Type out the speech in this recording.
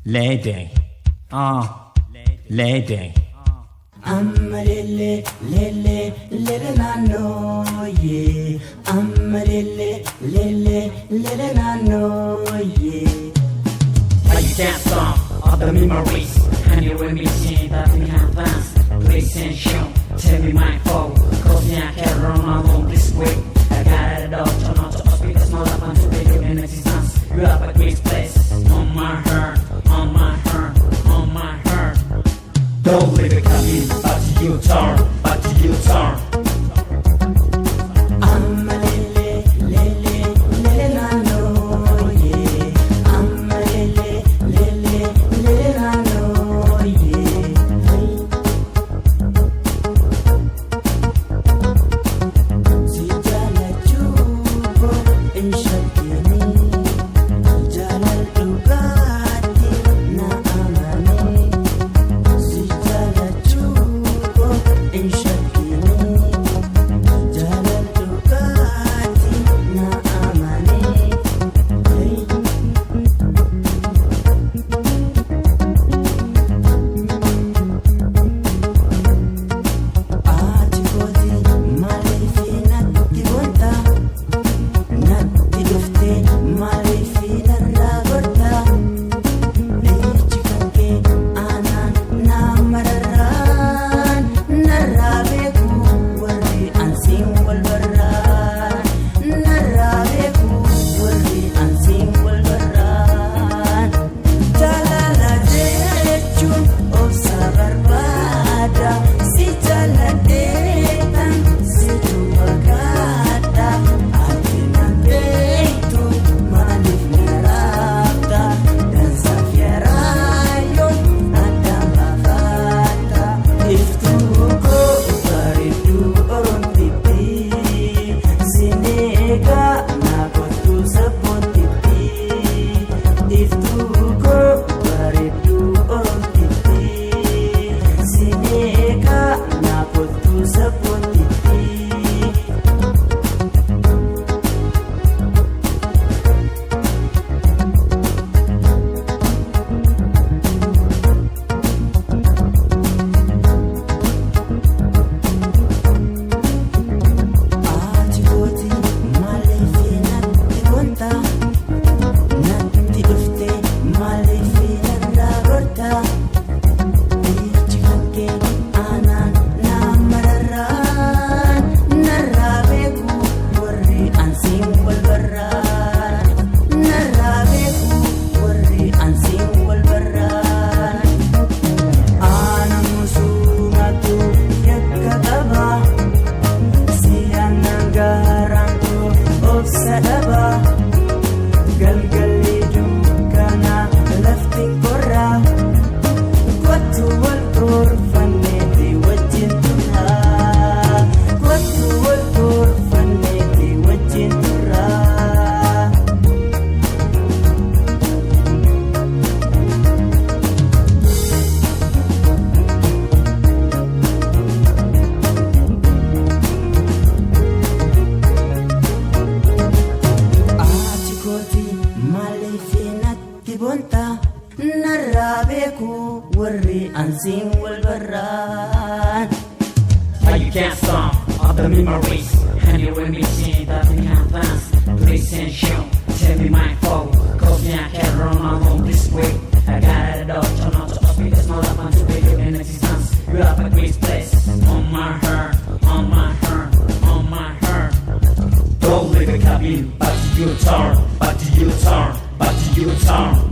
Lady, lady. Amma lele lele lele na no ye. Amma lele lele lele na no ye. You can't stop all the memories, and you will be seeing that we have passed. Please and show, tell me my fault, cause me I can't run along this way. I got it all, turn on to us because my life and today you in existence. You have a great place on my heart, on my heart, on my heart. Don't leave it coming, back to your turn, back to your turn. Amma lele lele lele na no ye. Amma lele lele lele na no ye. Si jala chuko inshakini, jala dugati na amani. Si jala chuko inshakini, jala dugati na amani. Ati koti malefi natti gonta, natti dufte malefi narra gorta. Lechi kanke anan na mararran, narra beku warri ansin wal barran, narra beku warri ansin wal barran. Jalala jechu obsa barbada, si jala detan si tu bagada. Atina deitu malif nerata, dan safiarayo ada bavata. Iftuko baridu oron tipi, sinega nakotu sapon tipi. Iftuko baridu oron tipi, sinega nakotu sapon tipi. Ati koti malefi natti gonta, natti dufte malefi narra gorta. Lechi kanke anan na mararran, narra beku warri ansin wal barran, narra beku warri ansin wal barran. Ana musumatu yakkataba, siyan nanggaranku obsadaba. Galgali dukkana lafting korra, kwattu wal korfanneeti wajjin turra, kwattu wal korfanneeti wajjin turra. Ati koti malefi natti bonta, narra beku warri ansin wal barran. You can't stop all the memories, and you will be seeing that we have passed. Please and show, tell me my fault, cause me I can't run along this way. I got it all, turn on to us because my life and today you in existence. You have a great place on my heart, on my heart, on my heart. Don't leave it coming, back to your turn, back to your turn, back to your turn.